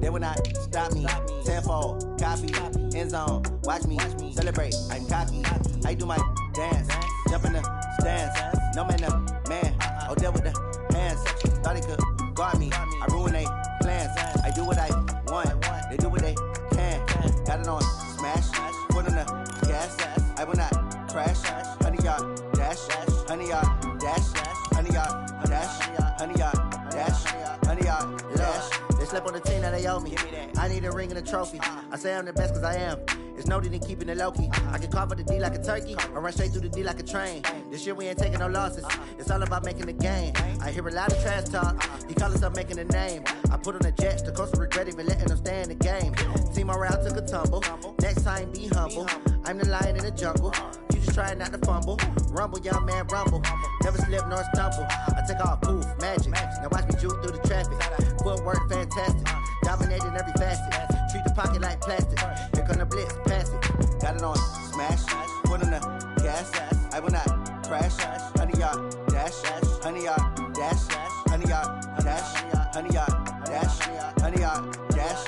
They will not stop me. Tenfold, copy, end zone. Watch me celebrate. I'm cocky. I do my dance. Jump in the stands. No man, man. Oh, there with the hands. Thought he could guard me. I ruin they plans. I do what I want. They do what they can. Got it on smash. Put on the gas. I will not crash. 100-yard dash. 100-yard dash. 100-yard dash. 100-yard dash. 100-yard dash. They slept on the team that they owe me. I need a ring and a trophy. I say I'm the best cause I am. It's noted in keeping it low-key. I can carve up the D like a turkey or run straight through the D like a train. This year we ain't taking no losses. It's all about making the game. I hear a lot of trash talk. He call himself making a name. I put on the Jets. The coach will regret even letting them stay in the game. Team morale took a tumble. Next time be humble. I'm the lion in the jungle. You just trying not to fumble. Rumble, young man, rumble. Never slip nor stumble. I take off, poof, magic. Now watch me juke through the traffic. Footwork fantastic. Dominating every facet. Treat the pocket like plastic. Here come the blitz, pass it. Got it on smash. Put on the gas. I will not crash. 100-yard dash. 100-yard dash. 100-yard dash. 100-yard dash. 100-yard dash.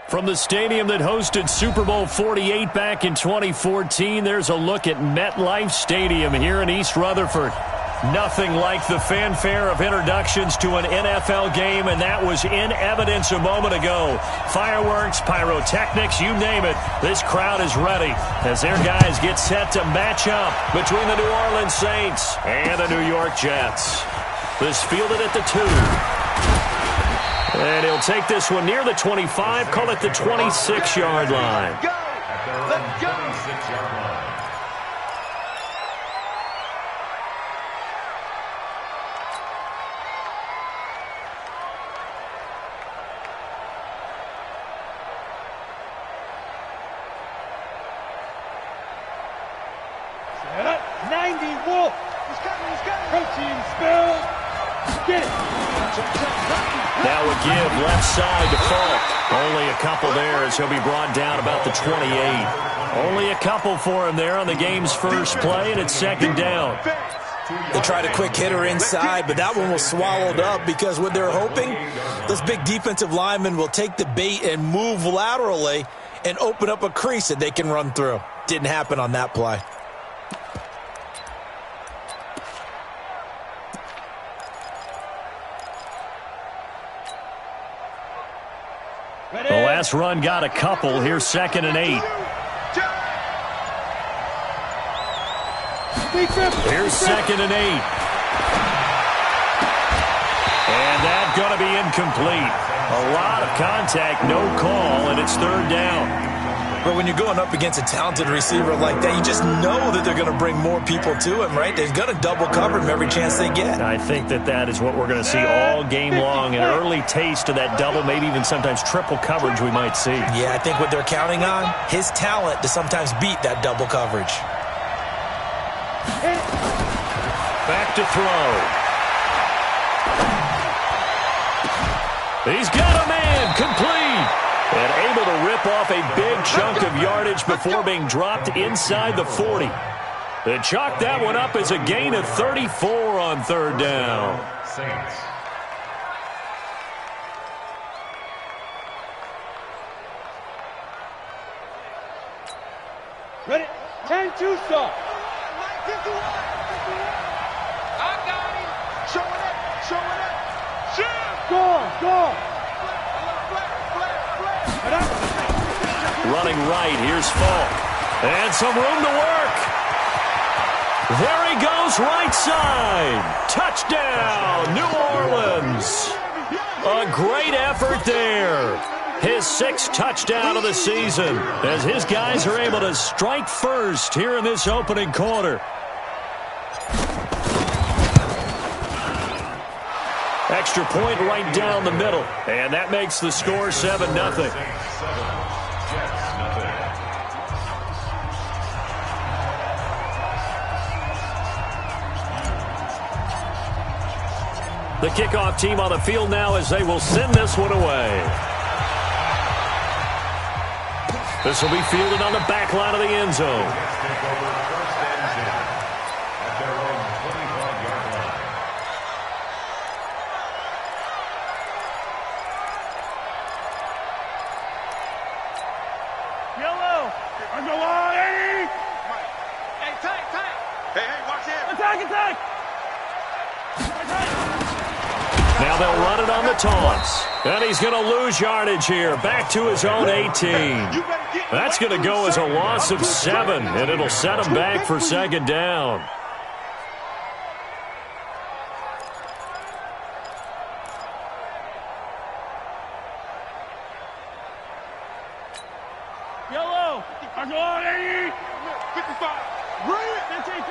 From the stadium that hosted Super Bowl 48 back in 2014, there's a look at MetLife Stadium here in East Rutherford. Nothing like the fanfare of introductions to an NFL game, and that was in evidence a moment ago. Fireworks, pyrotechnics, you name it. This crowd is ready as their guys get set to match up between the New Orleans Saints and the New York Jets. This fielded at the 2. And he'll take this one near the 25, call it the 26-yard line. Go! Let's go! 26-yard line. Set up, 90, Wolf. He's coming. Protein spill. Get it. Now a give, left side to Falk. Only a couple there as he'll be brought down about the 28. Only a couple for him there on the game's first play, and it's second down. They tried a quick hitter inside, but that one was swallowed up because what they're hoping, this big defensive lineman will take the bait and move laterally and open up a crease that they can run through. Didn't happen on that play. The last run got a couple. Here's 2nd and 8. Here's 2nd and 8. And that's going to be incomplete. A lot of contact, no call, and it's 3rd down. But when you're going up against a talented receiver like that, you just know that they're going to bring more people to him, right? They're going to double cover him every chance they get. I think that is what we're going to see all game long, an early taste of that double, maybe even sometimes triple coverage we might see. Yeah, I think what they're counting on, his talent to sometimes beat that double coverage. Back to throw. He's got a man, complete. And able to rip off a big chunk of yardage before being dropped inside the 40. They chalk that one up as a gain of 34 on 3rd down. Saints. Ready? 10-2 stop. I got him. Showing up. Shoot. Go. Running right, here's Falk. And some room to work. There he goes, right side. Touchdown, New Orleans. A great effort there. His 6th touchdown of the season as his guys are able to strike first here in this opening quarter. Extra point right down the middle. And that makes the score 7-0. The kickoff team on the field now as they will send this one away. This will be fielded on the back line of the end zone. Yellow. On the line. Hey, tight. Hey, watch him. Attack. Now they'll run it on the taunts. And he's going to lose yardage here. Back to his own 18. That's going to go as a loss of 7, and it'll set him back for 2nd down. Yellow. On the line. 55. 15.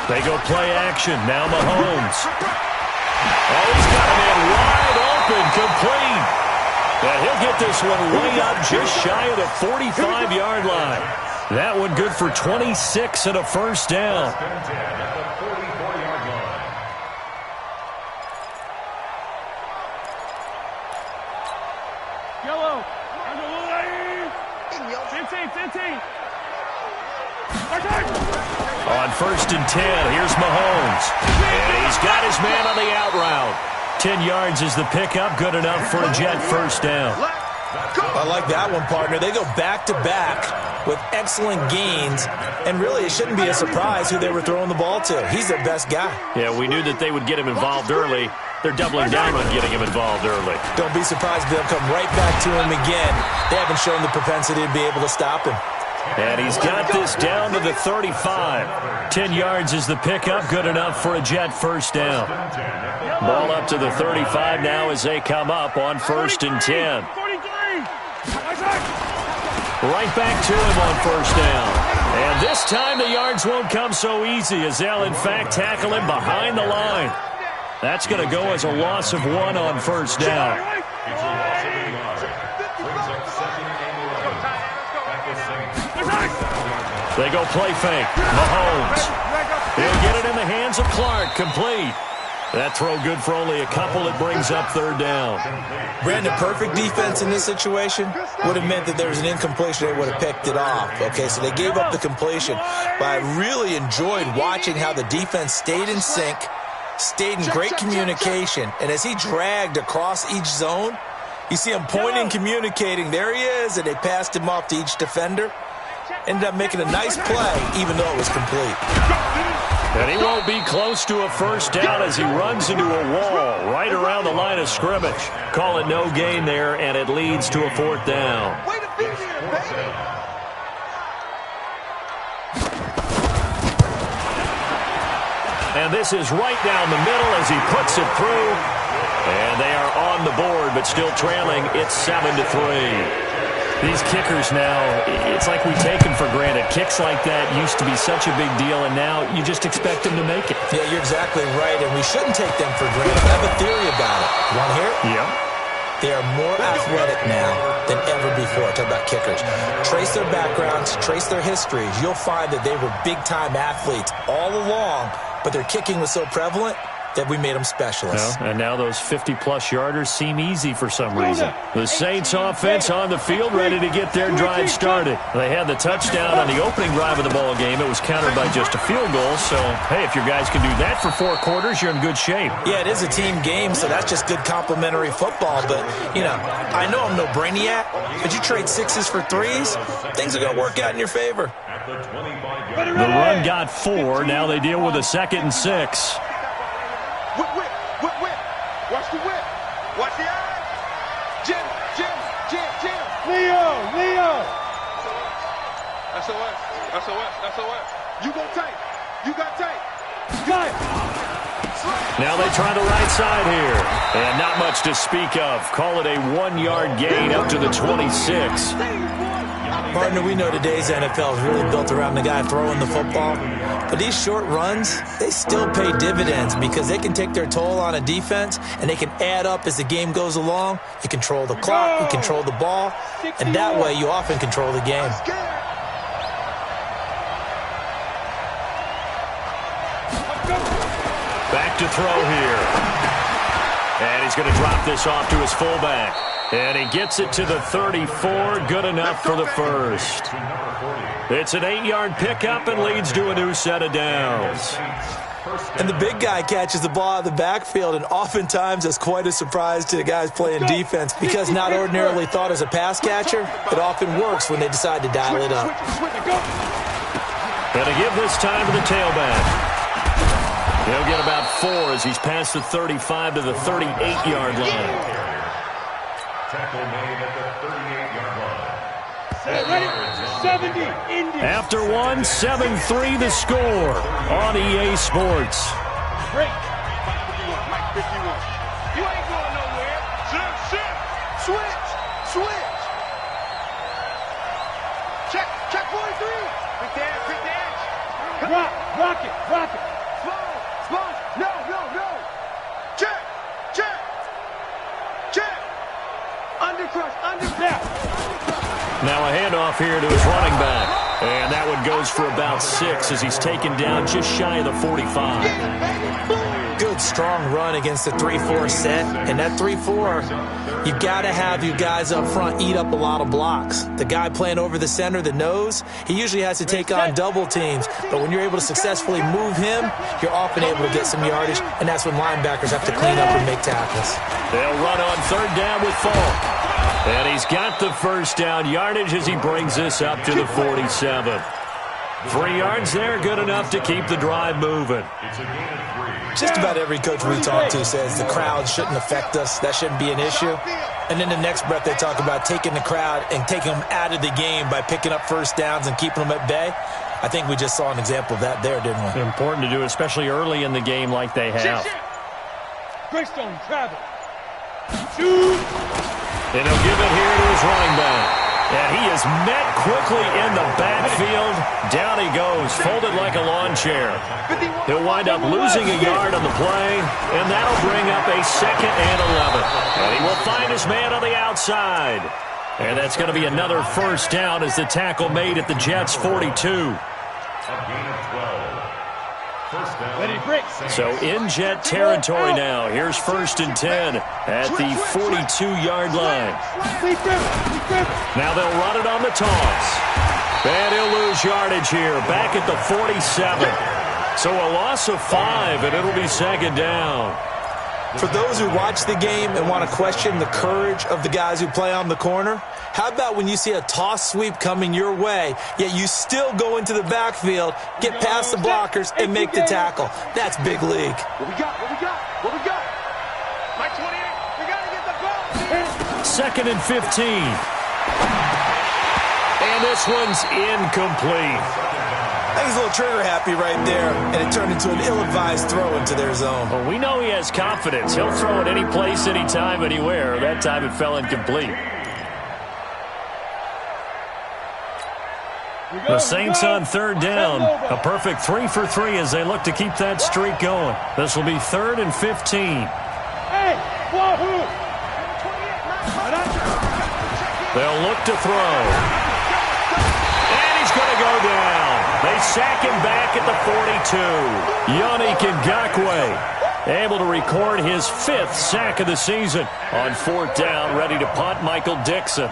They go play action. Now Mahomes. Oh, he's got a man wide open, complete. And he'll get this one way up just shy of the 45-yard line. That one good for 26 and a 1st down. Yellow. On the line. 15. On 1st and 10, here's Mahomes. And he's got his man on the out route. 10 yards is the pickup, good enough for a Jet 1st down. I like that one, partner. They go back-to-back with excellent gains, and really it shouldn't be a surprise who they were throwing the ball to. He's their best guy. Yeah, we knew that they would get him involved early. They're doubling down on getting him involved early. Don't be surprised if they'll come right back to him again. They haven't shown the propensity to be able to stop him. And he's got this down to the 35. 10 yards is the pickup, good enough for a Jet 1st down. Ball up to the 35 now as they come up on 1st and 10. Right back to him on 1st down. And this time the yards won't come so easy as they'll in fact tackle him behind the line. That's going to go as a loss of 1 on 1st down. They go play fake. Mahomes. He'll get it in the hands of Clark. Complete. That throw good for only a couple. It brings up third down. Brandon, perfect defense in this situation would have meant that there was an incompletion. They would have picked it off. Okay, so they gave up the completion. But I really enjoyed watching how the defense stayed in sync, stayed in great communication. And as he dragged across each zone, you see him pointing, communicating. There he is, and they passed him off to each defender. Ended up making a nice play, even though it was complete. And he won't be close to a first down as he runs into a wall right around the line of scrimmage. Call it no gain there, and it leads to a fourth down. Way to be here, baby. And this is right down the middle as he puts it through. And they are on the board, but still trailing. It's 7-3. These kickers now, it's like we take them for granted. Kicks like that used to be such a big deal, and now you just expect them to make it. Yeah, you're exactly right, and we shouldn't take them for granted. I have a theory about it. You want to hear it? Yeah. They are more athletic now than ever before. Talk about kickers. Trace their backgrounds, trace their histories. You'll find that they were big-time athletes all along, but their kicking was so prevalent that we made them specialists. Well, and now those 50-plus yarders seem easy for some reason. The Saints offense on the field, ready to get their drive started. They had the touchdown on the opening drive of the ball game. It was countered by just a field goal. So, hey, if your guys can do that for 4 quarters, you're in good shape. Yeah, it is a team game, so that's just good complimentary football. But, you know, I know I'm no brainiac, but you trade 6s for 3s, things are going to work out in your favor. The run got 4. Now they deal with a 2nd and 6. Whip, whip, whip, whip. Watch the whip. Watch the eye. Jim. Leo. SOS. You go tight. You got tight. Got it. Now they try the right side here. And not much to speak of. Call it a 1-yard gain up to the 26. Partner, we know today's NFL is really built around the guy throwing the football. But these short runs, they still pay dividends because they can take their toll on a defense and they can add up as the game goes along. You control the clock, you control the ball, and that way you often control the game. Back to throw here. And he's going to drop this off to his fullback. And he gets it to the 34. Good enough for the first. It's an 8-yard pickup and leads to a new set of downs. And the big guy catches the ball out of the backfield, and oftentimes it's quite a surprise to the guys playing defense because not ordinarily thought as a pass catcher, it often works when they decide to dial it up. Going to give this time to the tailback. He'll get about 4 as he's past the 35 to the 38-yard line. Tackle made at the 38-yard line. Ready? 70. Indy. After 1, 7-3 the score on EA Sports. Break. Mike 51. You ain't going nowhere. Shift. Switch. Check 43. Quick dash. Rock it. Slow. No. Check. Under crush. Now a handoff here to his running back. And that one goes for about 6 as he's taken down just shy of the 45. Good, strong run against the 3-4 set. And that 3-4, you've got to have you guys up front eat up a lot of blocks. The guy playing over the center, the nose, he usually has to take on double teams. But when you're able to successfully move him, you're often able to get some yardage. And that's when linebackers have to clean up and make tackles. They'll run on 3rd down with Falk. And he's got the first down yardage as he brings this up to the 47. 3 yards there, good enough to keep the drive moving. Just about every coach we talk to says the crowd shouldn't affect us. That shouldn't be an issue. And then the next breath they talk about taking the crowd and taking them out of the game by picking up first downs and keeping them at bay. I think we just saw an example of that there, didn't we? Important to do, especially early in the game like they have. Greystone travel. Shoot. And he'll give it here to his running back. And he is met quickly in the backfield. Down he goes, folded like a lawn chair. He'll wind up losing a yard on the play, and that'll bring up a 2nd and 11. And he will find his man on the outside. And that's going to be another first down as the tackle made at the Jets' 42. Ready, break. So in Jet territory now. Here's 1st and 10 at the 42-yard line. Now they'll run it on the toss. And he'll lose yardage here. Back at the 47. So a loss of 5, and it'll be 2nd down. For those who watch the game and want to question the courage of the guys who play on the corner, how about when you see a toss sweep coming your way, yet you still go into the backfield, get past the blockers, and make the tackle? That's big league. What we got? What we got? My 28. We got to get the ball. 2nd and 15. And this one's incomplete. I think he's a little trigger happy right there, and it turned into an ill-advised throw into their zone. Well, we know he has confidence. He'll throw it any place, anytime, anywhere. That time it fell incomplete. The Saints on 3rd down. A perfect 3 for 3 as they look to keep that streak going. This will be 3rd and 15. Hey, wahoo! They'll look to throw. And he's going to go down. They sack him back at the 42. Yannick Ngakoue able to record his 5th sack of the season. On 4th down, ready to punt, Michael Dixon.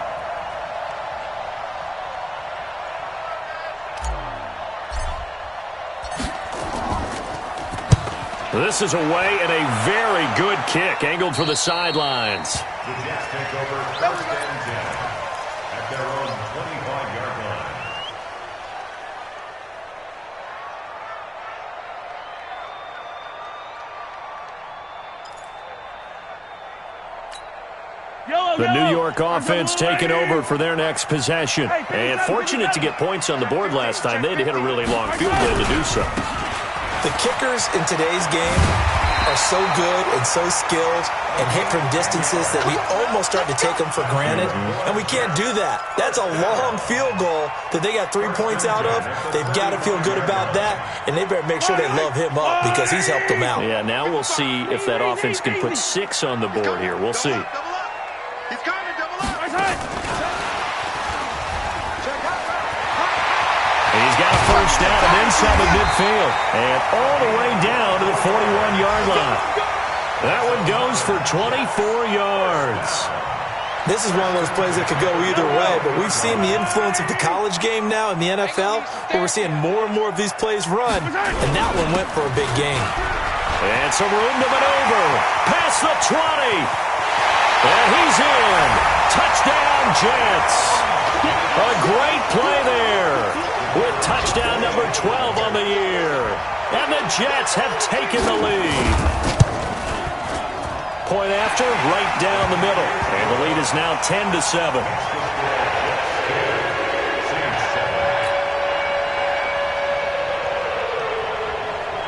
This is away and a very good kick, angled for the sidelines. The Jets take over 1st and 10 at their own 25-yard line. The New York offense taking over for their next possession. And fortunate to get points on the board last time. They had to hit a really long field goal to do so. The kickers in today's game are so good and so skilled and hit from distances that we almost start to take them for granted, and we can't do that. That's a long field goal that they got 3 points out of. They've got to feel good about that, and they better make sure they love him up because he's helped them out. Yeah, now we'll see if that offense can put 6 on the board here. We'll see. He's coming, double up. He's got a 1st down and then some at midfield. And all the way down to the 41-yard line. That one goes for 24 yards. This is one of those plays that could go either way, but we've seen the influence of the college game now in the NFL, where we're seeing more and more of these plays run, and that one went for a big gain. And some room to maneuver. Past the 20. And he's in. Touchdown, Jets. A great play there with touchdown number 12 on the year. And the Jets have taken the lead. Point after, right down the middle. And the lead is now 10-7.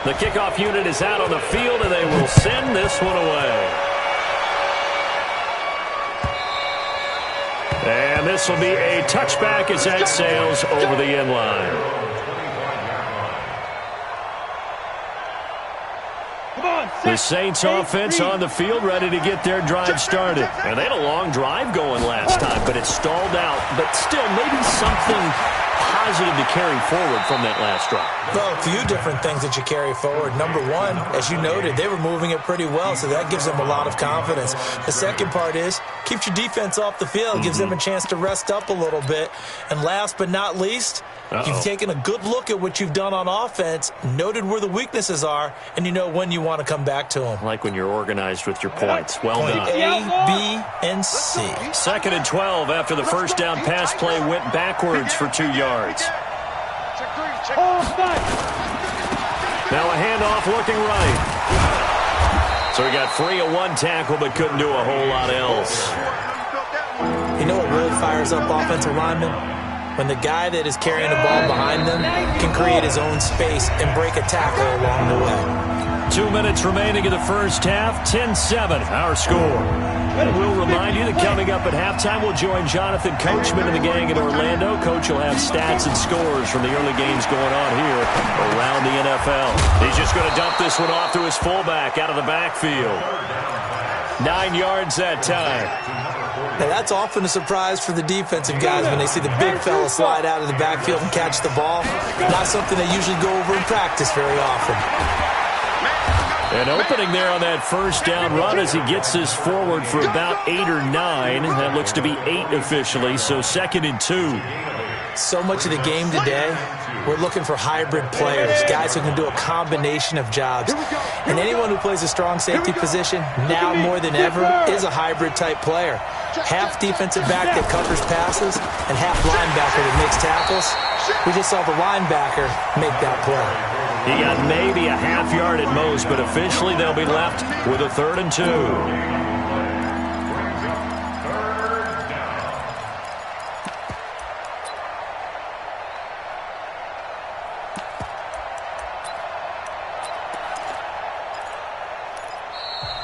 The kickoff unit is out on the field, and they will send this one away. And this will be a touchback as that sails over the end line. The Saints offense on the field ready to get their drive started. And they had a long drive going last time, but it stalled out. But still, maybe something positive to carry forward from that last drive. Well, a few different things that you carry forward. Number one, as you noted, they were moving it pretty well, so that gives them a lot of confidence. The second part is, keeps your defense off the field, gives them a chance to rest up a little bit. And last but not least, you've taken a good look at what you've done on offense, noted where the weaknesses are, and you know when you want to come back to them. Like when you're organized with your points. Well Point done. A, B, and C. 2nd and 12 after the first down pass play went backwards for 2 yards. Now a handoff looking right. So he got free of one tackle but couldn't do a whole lot else. You know what really fires up offensive linemen? When the guy that is carrying the ball behind them can create his own space and break a tackle along the way. 2 minutes remaining in the first half. 10-7, our score. And we'll remind you that coming up at halftime, we'll join Jonathan Coachman and the gang in Orlando. Coach will have stats and scores from the early games going on here around the NFL. He's just going to dump this one off to his fullback out of the backfield. 9 yards that time. Now, that's often a surprise for the defensive guys when they see the big fella slide out of the backfield and catch the ball. Not something they usually go over in practice very often. An opening there on that first down run as he gets this forward for about 8 or 9. That looks to be 8 officially, so 2nd and 2. So much of the game today, we're looking for hybrid players, guys who can do a combination of jobs. And anyone who plays a strong safety position, now more than ever, is a hybrid-type player. Half defensive back that covers passes and half linebacker that makes tackles. We just saw the linebacker make that play. He got maybe a half yard at most, but officially they'll be left with a 3rd and 2.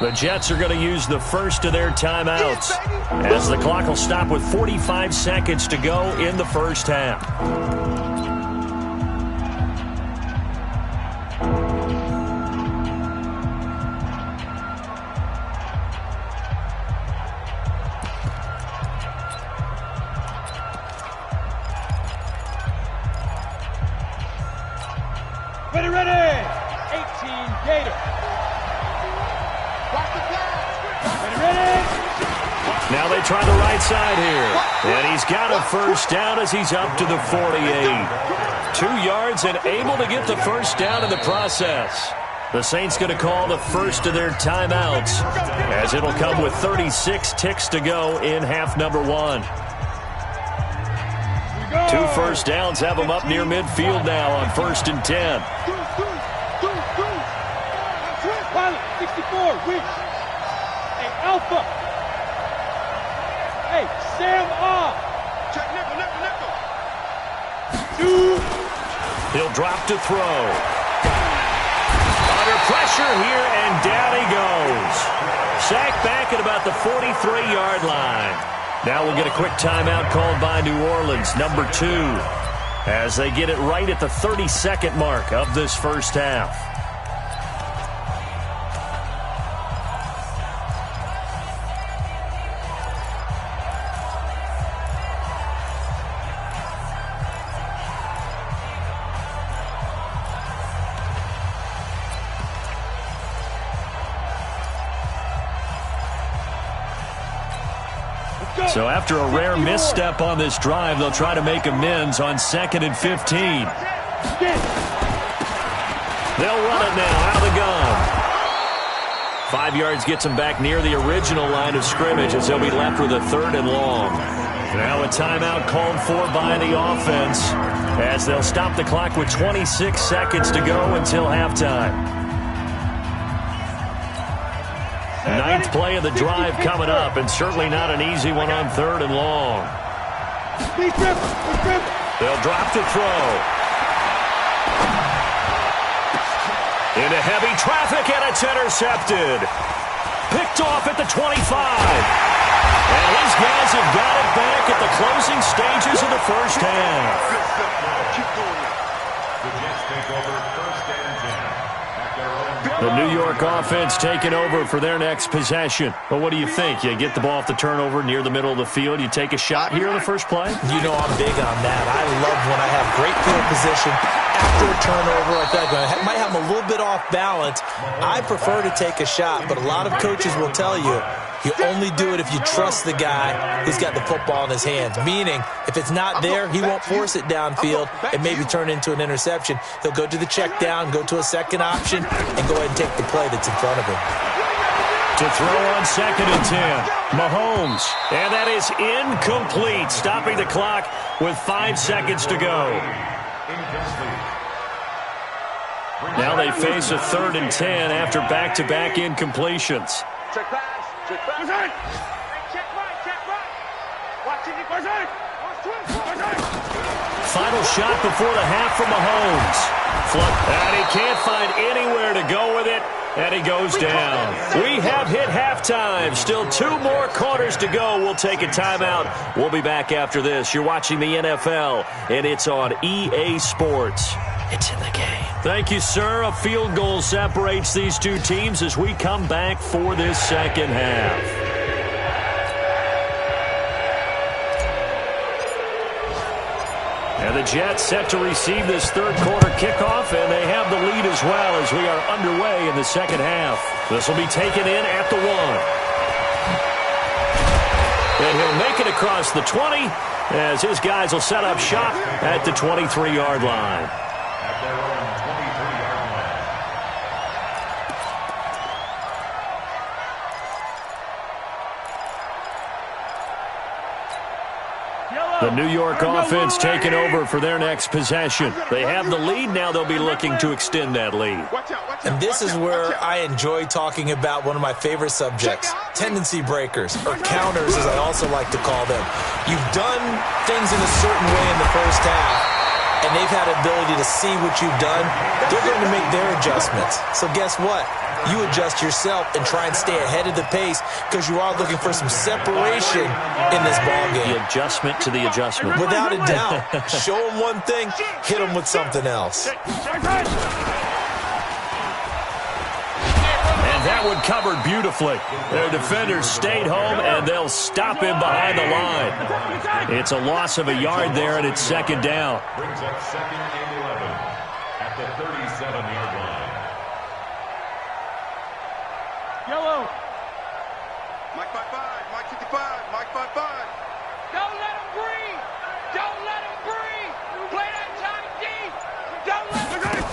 The Jets are going to use the first of their timeouts as the clock will stop with 45 seconds to go in the first half. Ready! 18 Gator. Now they try the right side here. And he's got a first down as he's up to the 48. 2 yards and able to get the first down in the process. The Saints going to call the first of their timeouts as it'll come with 36 ticks to go in half number 1. 2 first downs have them up near midfield now on 1st and 10. Pilot 64, Wish. Hey, Alpha. Hey, Sam off. Check nickel. 2. He'll drop to throw. Under pressure here, and down he goes. Sacked back at about the 43-yard line. Now we'll get a quick timeout called by New Orleans, number 2, as they get it right at the 32nd mark of this first half. So after a rare misstep on this drive, they'll try to make amends on 2nd and 15. They'll run it now out of the gun. 5 yards gets them back near the original line of scrimmage as they'll be left with a 3rd and long. Now a timeout called for by the offense as they'll stop the clock with 26 seconds to go until halftime. 9th play of the drive coming up, and certainly not an easy one on 3rd and long. They'll drop to throw. Into heavy traffic, and it's intercepted. Picked off at the 25. And his guys have got it back at the closing stages of the first half. Keep doing that. The Jets take over 1st and 10. The New York offense taking over for their next possession. But what do you think? You get the ball off the turnover near the middle of the field. You take a shot here in the first play? You know I'm big on that. I love when I have great field position after a turnover. I feel like I might have them a little bit off balance. I prefer to take a shot, but a lot of coaches will tell you only do it if you trust the guy who's got the football in his hands. Meaning, if it's not there, he won't force it downfield and maybe turn into an interception. He'll go to the check down, go to a second option, and go ahead and take the play that's in front of him. To throw on 2nd and 10. Mahomes. And that is incomplete. Stopping the clock with 5 seconds to go. Now they face a 3rd and 10 after back-to-back incompletions. Check pass. Check pass. Final shot before the half from Mahomes. And he can't find anywhere to go with it, and he goes down. We have hit halftime. Still 2 more quarters to go. We'll take a timeout. We'll be back after this. You're watching the NFL, and it's on EA Sports. It's in the game. Thank you, sir. A field goal separates these two teams as we come back for this second half. And the Jets set to receive this third quarter kickoff, and they have the lead as well as we are underway in the second half. This will be taken in at the 1. And he'll make it across the 20 as his guys will set up shop at the 23-yard line. At their own 23-yard line. The New York offense taking over for their next possession. They have the lead. Now they'll be looking to extend that lead. And this is where I enjoy talking about one of my favorite subjects, tendency breakers, or counters as I also like to call them. You've done things in a certain way in the first half, and they've had ability to see what you've done. They're going to make their adjustments. So guess what? You adjust yourself and try and stay ahead of the pace because you are looking for some separation in this ball game. The adjustment to the adjustment. Without a doubt. Show them one thing, hit them with something else. And that one covered beautifully. Their defenders stayed home, and they'll stop him behind the line. It's a loss of a yard there, and it's second down. Brings up 2nd and 11 at the 37-yard line. Yellow. Mike 5-5, Mike 55, Mike 5-5. Don't let him breathe. Don't let him breathe. Play that time deep. Don't let him breathe.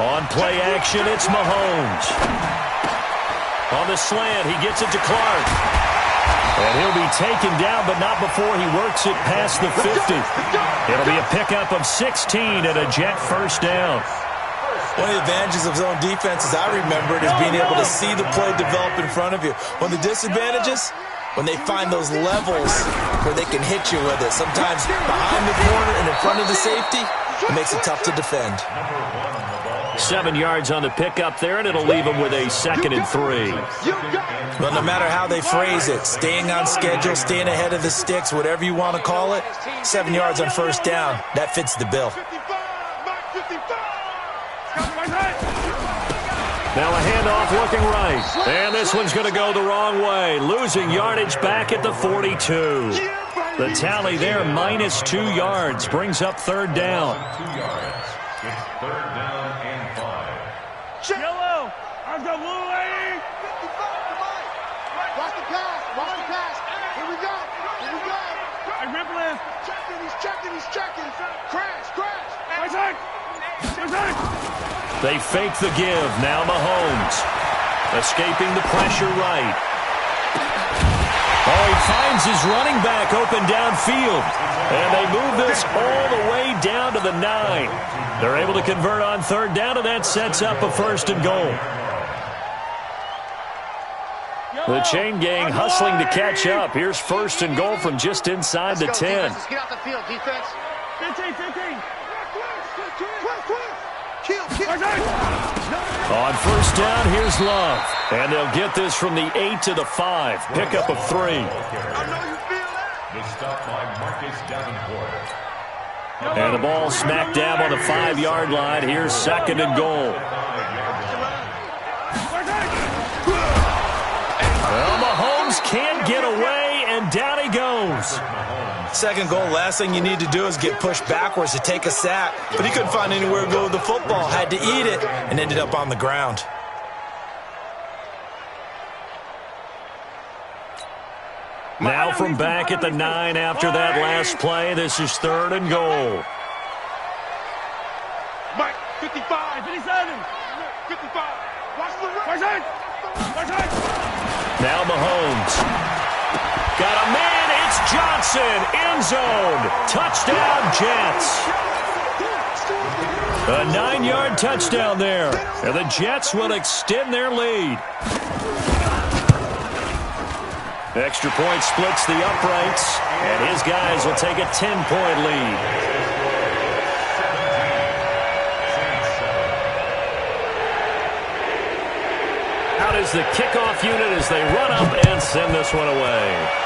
On play action, it's Mahomes. On the slant, he gets it to Clark. And he'll be taken down, but not before he works it past the 50. It'll be a pickup of 16 and a Jet first down. One of the advantages of zone defense, as I remember it, is being able to see the play develop in front of you. One of the disadvantages, when they find those levels where they can hit you with it, sometimes behind the corner and in front of the safety, it makes it tough to defend. 7 yards on the pickup there, and it'll leave him with a 2nd and 3. Well, no matter how they phrase it, staying on schedule, staying ahead of the sticks, whatever you want to call it, 7 yards on first down, that fits the bill. Now a handoff looking right. And this one's going to go the wrong way. Losing yardage back at the 42. The tally there, -2 yards, brings up third down. 2 yards. It's 3rd down and 5. Yellow. I've got blue lady. Watch the pass. Watch the pass. Here we go. Here we go. I rip left. Checking. He's checking. He's checking. Crash. Crash. My side. My side. They fake the give. Now Mahomes. Escaping the pressure right. Oh, he finds his running back open downfield. And they move this all the way down to the 9. They're able to convert on third down, and that sets up a 1st and goal. The chain gang hustling to catch up. Here's 1st and goal from just inside the 10. Let's get out the field, defense. 15, 15. On first down, here's Love. And they'll get this from the 8 to the 5. Pickup of 3. I know you feel that. The stop by Marcus Davenport. And the ball smack dab on the 5-yard line. Here's 2nd and goal. Well, Mahomes can't get away, and down he goes. Second goal, last thing you need to do is get pushed backwards to take a sack. But he couldn't find anywhere to go with the football, had to eat it, and ended up on the ground. Now from back at the 9 after that last play, this is 3rd and goal. Mike, 55, 57, 55. Watch the right. My side. My side. Now Mahomes. Got a man. It's Johnson. End zone. Touchdown, Jets. A 9-yard touchdown there. And the Jets will extend their lead. Extra point splits the uprights. And his guys will take a 10-point lead. Out is the kickoff unit as they run up and send this one away.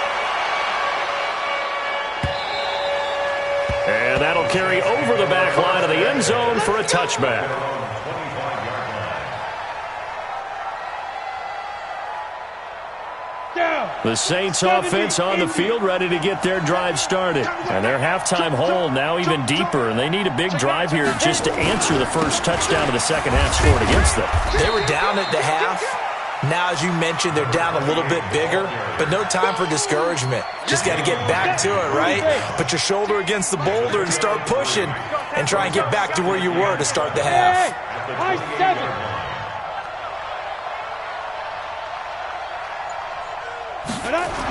And that'll carry over the back line of the end zone for a touchback. Down. The Saints offense on the field, ready to get their drive started. And their halftime hole now even deeper, and they need a big drive here just to answer the first touchdown of the second half scored against them. They were down at the half. Now, as you mentioned, they're down a little bit bigger, but no time for discouragement. Just got to get back to it, right? Put your shoulder against the boulder and start pushing and try and get back to where you were to start the half.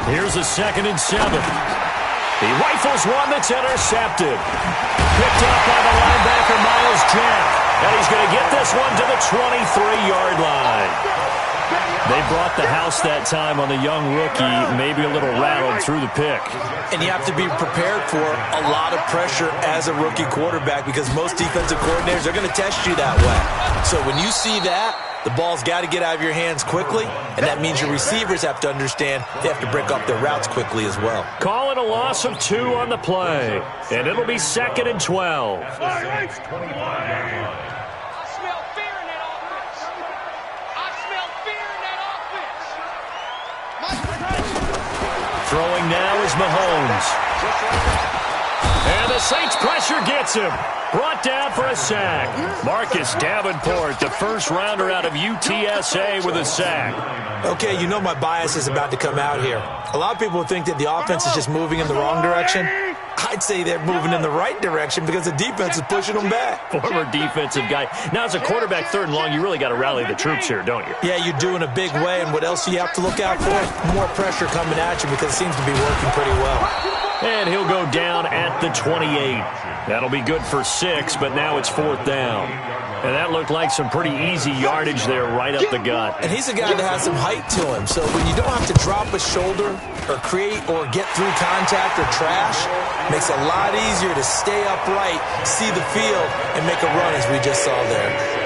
Here's a 2nd and 7. He rifles one that's intercepted. Picked up by the linebacker, Miles Jack. And he's going to get this one to the 23-yard line. They brought the house that time on the young rookie, maybe a little rattled through the pick. And you have to be prepared for a lot of pressure as a rookie quarterback because most defensive coordinators are going to test you that way. So when you see that, the ball's got to get out of your hands quickly, and that means your receivers have to understand they have to break up their routes quickly as well. Call it a loss of 2 on the play, and it'll be 2nd and 12. Throwing now is Mahomes. And the Saints pressure gets him. Brought down for a sack. Marcus Davenport, the first rounder out of UTSA with a sack. Okay, you know my bias is about to come out here. A lot of people think that the offense is just moving in the wrong direction. I'd say they're moving in the right direction because the defense is pushing them back. Former defensive guy. Now, as a quarterback 3rd and long, you really got to rally the troops here, don't you? Yeah, you do in a big way. And what else do you have to look out for? More pressure coming at you because it seems to be working pretty well. And he'll go down at the 28. That'll be good for 6, but now it's 4th down. And that looked like some pretty easy yardage there right up the gut. And he's a guy that has some height to him. So when you don't have to drop a shoulder or create or get through contact or trash, it makes it a lot easier to stay upright, see the field, and make a run as we just saw there.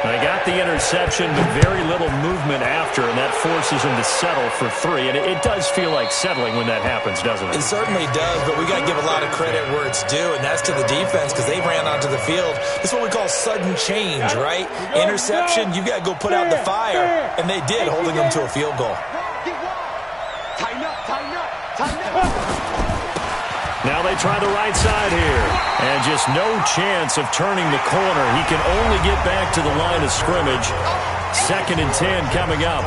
They got the interception, but very little movement after, and that forces him to settle for 3. And it does feel like settling when that happens, doesn't it? It certainly does, but we got to give a lot of credit where it's due, and that's to the defense because they ran onto the field. This is what we call sudden change, right? Interception, you got to go put out the fire, and they did, holding them to a field goal. Now they try the right side here. And just no chance of turning the corner. He can only get back to the line of scrimmage. 2nd and 10 coming up.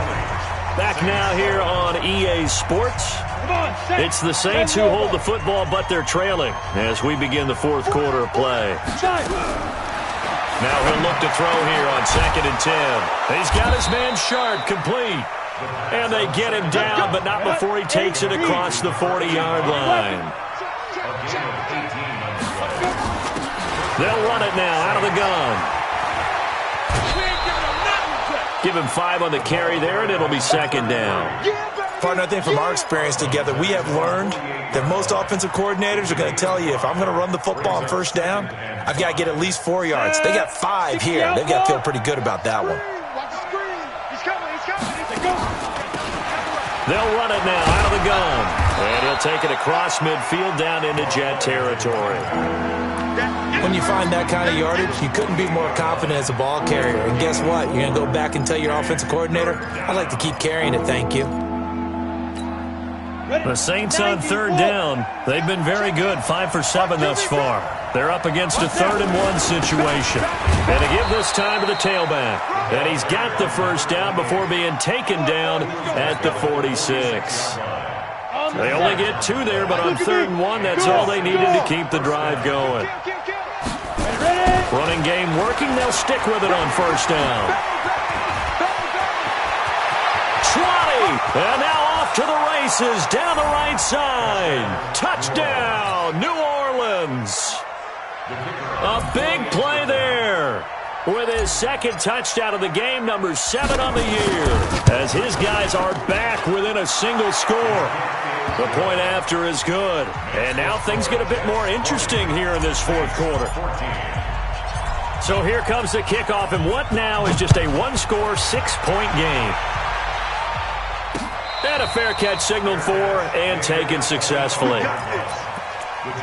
Back now here on EA Sports. It's the Saints who hold the football, but they're trailing as we begin the 4th quarter of play. Now he'll look to throw here on 2nd and 10. He's got his man Sharp complete. And they get him down, but not before he takes it across the 40-yard line. They'll run it now out of the gun. Give him 5 on the carry there, and it'll be 2nd down. Partner, I think from our experience together, we have learned that most offensive coordinators are going to tell you, if I'm going to run the football on 1st down, I've got to get at least 4 yards. They got 5 here. They've got to feel pretty good about that one. They'll run it now out of the gun. And he'll take it across midfield down into Jet territory. When you find that kind of yardage, you couldn't be more confident as a ball carrier. And guess what? You're going to go back and tell your offensive coordinator, I'd like to keep carrying it, thank you. The Saints on 3rd down. They've been very good, 5 for 7 thus far. They're up against a 3rd and 1 situation. And to give this time to the tailback. And he's got the 1st down before being taken down at the 46. They only get 2 there, but on 3rd and 1, that's all they needed to keep the drive going. Running game working. They'll stick with it on 1st down. 20. And now off to the races down the right side. Touchdown, New Orleans. A big play there. With his 2nd touchdown of the game, number 7 on the year. As his guys are back within a single score. The point after is good. And now things get a bit more interesting here in this 4th quarter. So here comes the kickoff, and what now is just a 1-score, 6-point game. And a fair catch signaled for and taken successfully. The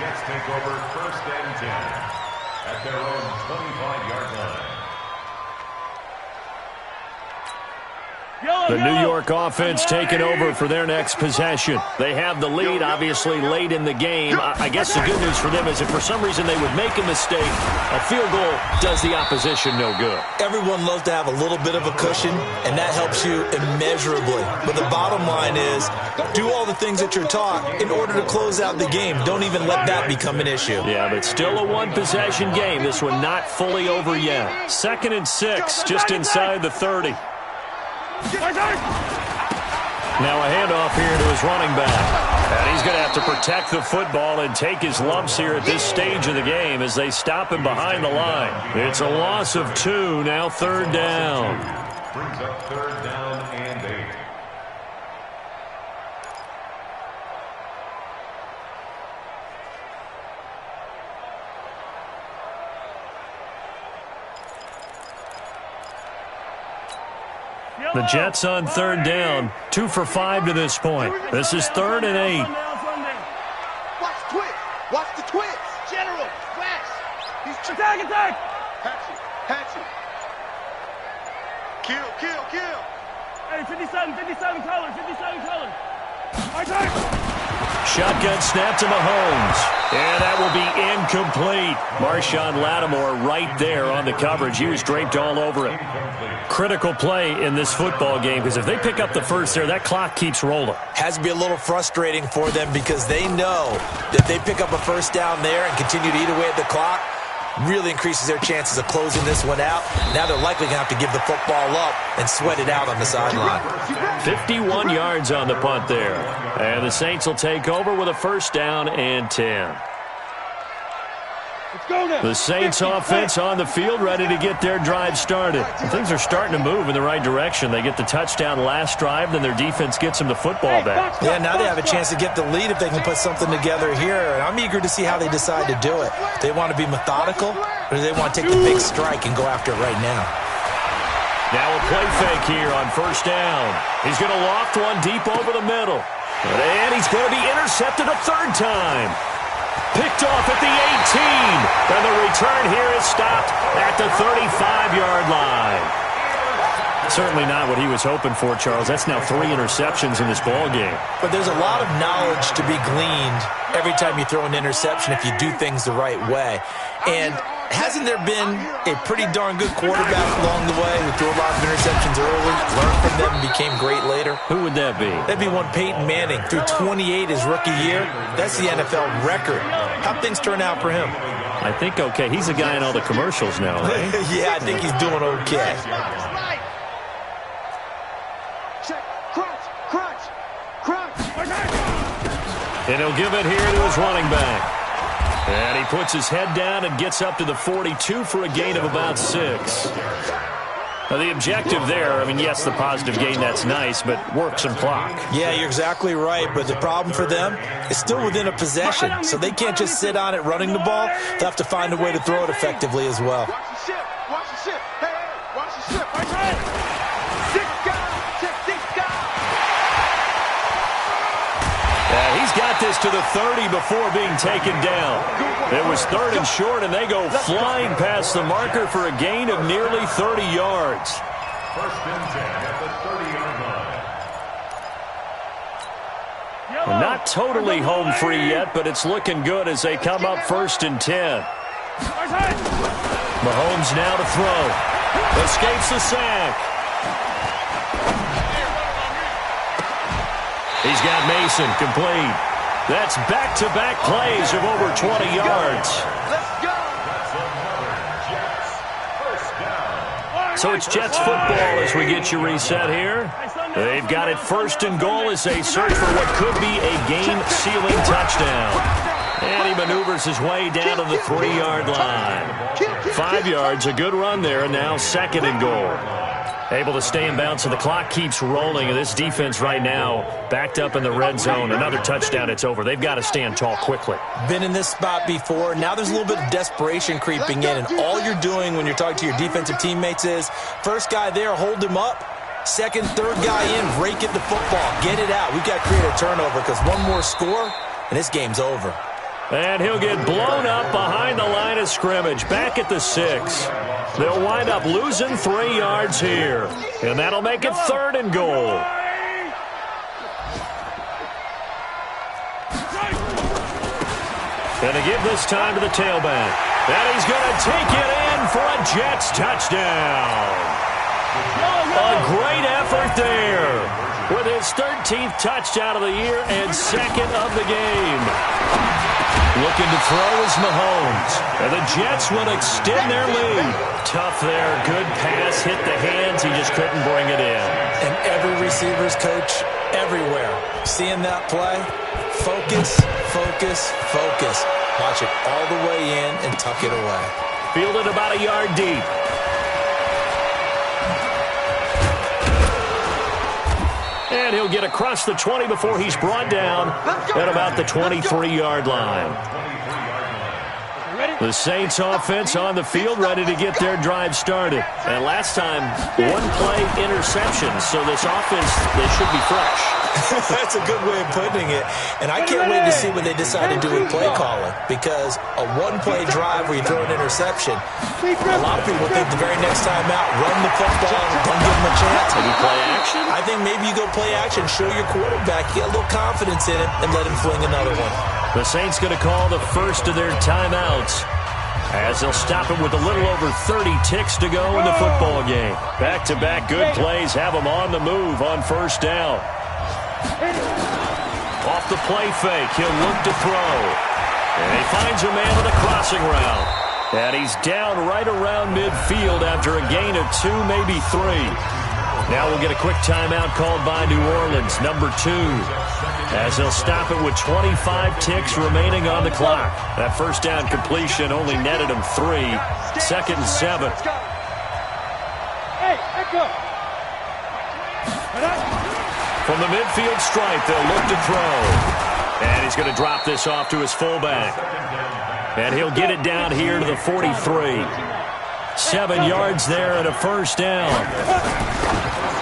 Jets take over 1st and 10 at their own 25-yard line. The New York offense taking over for their next possession. They have the lead, obviously, late in the game. I guess the good news for them is if for some reason they would make a mistake, a field goal does the opposition no good. Everyone loves to have a little bit of a cushion, and that helps you immeasurably. But the bottom line is, do all the things that you're taught in order to close out the game. Don't even let that become an issue. Yeah, but still a one-possession game. This one not fully over yet. 2nd and 6, just inside the 30. Now a handoff here to his running back. And he's going to have to protect the football and take his lumps here at this stage of the game as they stop him behind the line. It's a loss of 2, now 3rd down. Brings up 3rd down and 8. The Jets on 3rd down, 2 for 5 to this point. This is 3rd and 8. Watch the twist. Watch the twist. General, flash. He's attack. Hatchet. Kill. Hey, 57 color. Shotgun snap to Mahomes. And that will be incomplete. Marshawn Lattimore right there on the coverage. He was draped all over it. Critical play in this football game because if they pick up the first there, that clock keeps rolling. Has to be a little frustrating for them because they know that they pick up a first down there and continue to eat away at the clock, really increases their chances of closing this one out. Now they're likely going to have to give the football up and sweat it out on the sideline. 51 yards on the punt there. And the Saints will take over with a 1st down and 10. The Saints offense on the field ready to get their drive started. Things are starting to move in the right direction. They get the touchdown last drive, then their defense gets them the football back. Yeah, now they have a chance to get the lead if they can put something together here. And I'm eager to see how they decide to do it. Do they want to be methodical, or do they want to take the big strike and go after it right now? Now a play fake here on 1st down. He's going to loft one deep over the middle. And he's going to be intercepted a 3rd time. Picked off at the 18. And the return here is stopped at the 35-yard line. Certainly not what he was hoping for, Charles. That's now 3 interceptions in this ball game. But there's a lot of knowledge to be gleaned every time you throw an interception if you do things the right way. And hasn't there been a pretty darn good quarterback along the way who threw a lot of interceptions early, learned from them, and became great later? Who would that be? That'd be one Peyton Manning. Threw 28 his rookie year. That's the NFL record. How'd things turn out for him? I think okay. He's a guy in all the commercials now, right? Yeah, I think he's doing okay. And he'll give it here to his running back. And he puts his head down and gets up to the 42 for a gain of about 6. Now, the objective there, I mean, yes, the positive gain, that's nice, but work some clock. Yeah, you're exactly right, but the problem for them is still within a possession, so they can't just sit on it running the ball. They'll have to find a way to throw it effectively as well. Watch the ship. Watch the ship. Hey, watch the ship. Right here. 6 guys. Check 6 guys. He's got this to the 30 before being taken down. It was 3rd and short, and they go flying past the marker for a gain of nearly 30 yards. 1st and 10 at the 30-yard line. Well, not totally home free yet, but it's looking good as they come up 1st and 10. Mahomes now to throw. Escapes the sack. He's got Mason complete. That's back-to-back plays of over 20 yards. Let's go. So it's Jets football as we get you reset here. They've got it 1st and goal as they search for what could be a game-sealing touchdown. And he maneuvers his way down to the 3-yard line. 5 yards, a good run there, and now 2nd and goal. Able to stay in bounds, so the clock keeps rolling. And this defense right now backed up in the red zone. Another touchdown, it's over. They've got to stand tall quickly. Been in this spot before. Now there's a little bit of desperation creeping in. And all you're doing when you're talking to your defensive teammates is, first guy there, hold him up. Second, third guy in, rake at the football. Get it out. We've got to create a turnover because one more score, and this game's over. And he'll get blown up behind the line of scrimmage. Back at the 6. They'll wind up losing 3 yards here. And that'll make it 3rd and goal. And to give this time to the tailback. And he's going to take it in for a Jets touchdown. A great effort there with his 13th touchdown of the year and 2nd of the game. Looking to throw is Mahomes. And the Jets will extend their lead. Tough there. Good pass. Hit the hands. He just couldn't bring it in. And every receiver's coach everywhere. Seeing that play, focus, focus, focus. Watch it all the way in and tuck it away. Fielded about a yard deep. And he'll get across the 20 before he's brought down at about the 23-yard line. The Saints offense on the field, ready to get their drive started. And last time, 1-play interception, so this offense, they should be fresh. That's a good way of putting it. And I can't wait to see what they decide to do with play calling, because a 1-play drive where you throw an interception, a lot of people think the very next time out, run the football, don't give them a chance. Maybe play action? I think maybe you go play action, show your quarterback, get a little confidence in it, and let him fling another one. The Saints going to call the first of their timeouts as they'll stop it with a little over 30 ticks to go in the football game. Back-to-back good plays have them on the move on first down. Off the play fake, he'll look to throw. And he finds a man on the crossing route. And he's down right around midfield after a gain of 2, maybe 3. Now we'll get a quick timeout called by New Orleans, number 2. As they'll stop it with 25 ticks remaining on the clock. That first down completion only netted them 3. 2nd and 7. Hey, back up. From the midfield stripe, they'll look to throw. And he's going to drop this off to his fullback. And he'll get it down here to the 43. 7 yards there and a first down.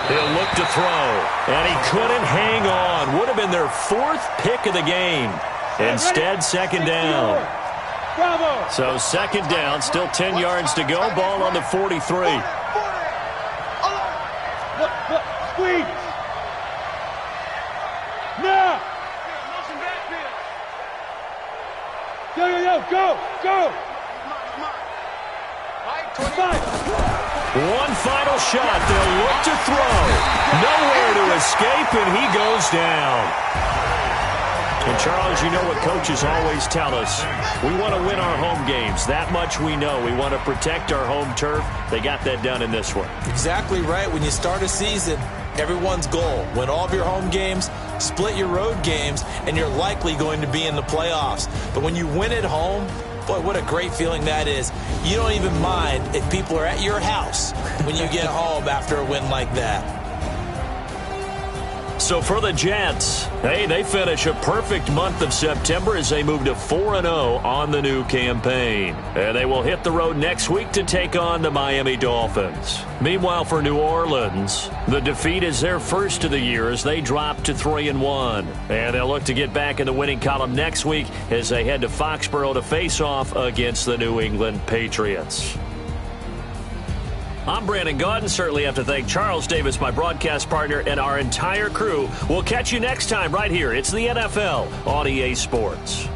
He'll look to throw. And he couldn't hang on. Would have been their 4th pick of the game. Instead, 2nd down. So 2nd down, still 10 yards to go. Ball on the 43. Squeeze. Now. Go. One final shot. They'll look to throw. Nowhere to escape, and he goes down. And, Charles, you know what coaches always tell us. We want to win our home games. That much we know. We want to protect our home turf. They got that done in this one. Exactly right. When you start a season, everyone's goal, win all of your home games, split your road games, and you're likely going to be in the playoffs. But when you win at home, boy, what a great feeling that is. You don't even mind if people are at your house when you get home after a win like that. So for the Jets, hey, they finish a perfect month of September as they move to 4-0 on the new campaign. And they will hit the road next week to take on the Miami Dolphins. Meanwhile, for New Orleans, the defeat is their first of the year as they drop to 3-1. And they'll look to get back in the winning column next week as they head to Foxborough to face off against the New England Patriots. I'm Brandon Gaudin. Certainly have to thank Charles Davis, my broadcast partner, and our entire crew. We'll catch you next time right here. It's the NFL on EA Sports.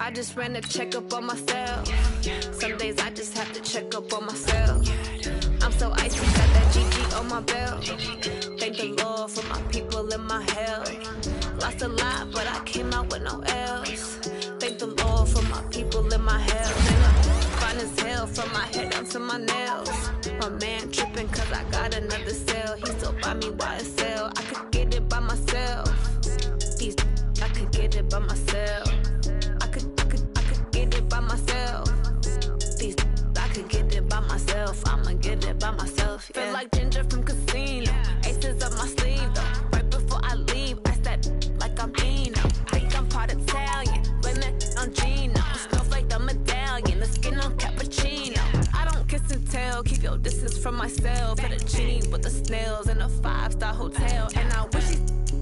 I just ran a checkup on myself. Some days I just have to check up on myself. I'm so icy, got that GG on my belt. Thank the Lord for my people in my health. Lost a lot, but I came out with no L's. Thank the Lord for my people in my health. And I'm fine as hell from my head down to my nails. My man tripping cause I got another cell. He still buy me YSL. I could get it by myself. These I could get it by myself. I could get it by myself. These I could get it by myself. I'ma get it by myself. Yeah. Feel like Ginger from Casino. Aces up my sleeve though. Right before I leave, I step like I'm Dino. Think I'm part Italian, blame it on Gino. Snowflake the medallion, the skin on cappuccino. I don't kiss and tell, keep your distance from myself. Fettuccine with the snails in a 5-star hotel. And I wish he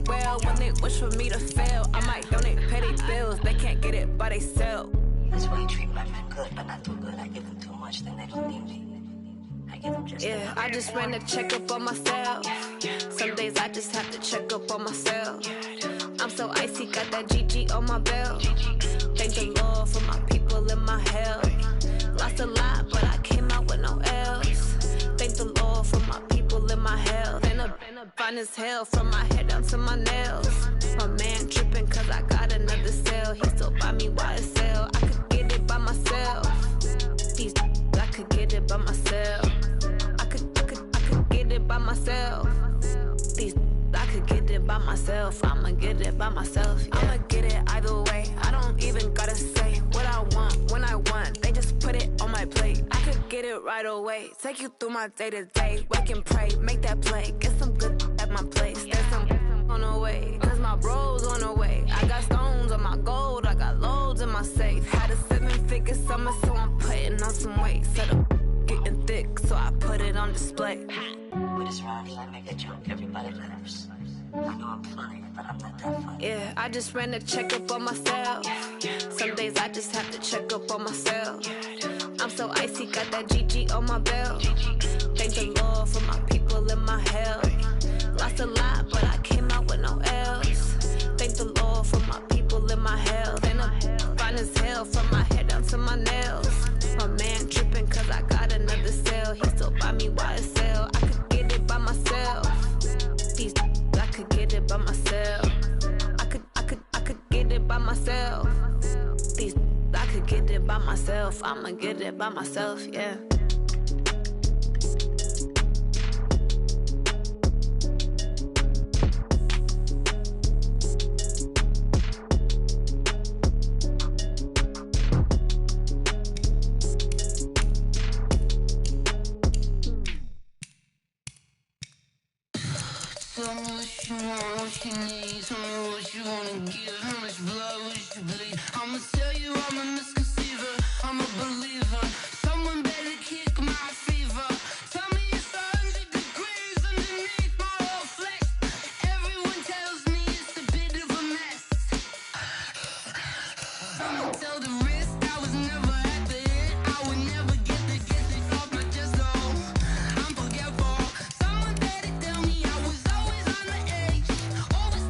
well when they wish for me to fail. I might donate petty bills, they can't get it by themselves. That's why you treat my men good, but not too good. I give them too much, then they don't need me. I give them just enough. I just ran a checkup on myself. Some days I just have to check up on myself. I'm so icy, got that GG on my belt. Thank the Lord for my people in my health. Lost a lot, but I came out with no L's. Thank the Lord for my people in my health. And I'm fine as hell from my head down to my nails. My man tripping cause I got another cell. He still buy me YSL. I could get it by myself. These I could get it by myself. I could get it by myself. These I could get it by myself. I'ma get it by myself. Yeah. I'ma get it either way. I don't even gotta say what I want when I want. They just put it on my plate. I could get it right away. Take you through my day to day. Wake and pray, make that play. Get some good at my place. There's some on the way, cause my bro's on the way. I got stones on my gold. I got loads in my safe. Had a 7-figure summer, so I'm putting on some weight. Set up getting thick, so I put it on display. With this round, I make a joke, everybody laughs. I know I'm funny, but I'm not that funny. Yeah, I just ran a checkup on myself. Some days I just have to check up on myself. I'm so icy, got that GG on my belt. Thank the Lord for my people in my health. Lost a lot, but I came out with no L's. Thank the Lord for my people in my health. And I'm fine as hell from my head down to my nails. My man tripping cause I got another cell. He still buy me YSL. I could get it by myself. These I could get it by myself. I could get it by myself. These I could get it by myself. I'ma get it by myself, yeah. Tell me what you want, what you need. Tell me what you wanna give. How much blood would you bleed? I'ma tell you I'm a misconceiver. I'm a believer. Someone better kick my fever. Tell me it's 100 degrees underneath my whole flesh. Everyone tells me it's a bit of a mess. I'ma tell the risk I was never at the end. I would never get this off my chest, though. I'm forgetful. Someone better tell me I was always on the edge. Always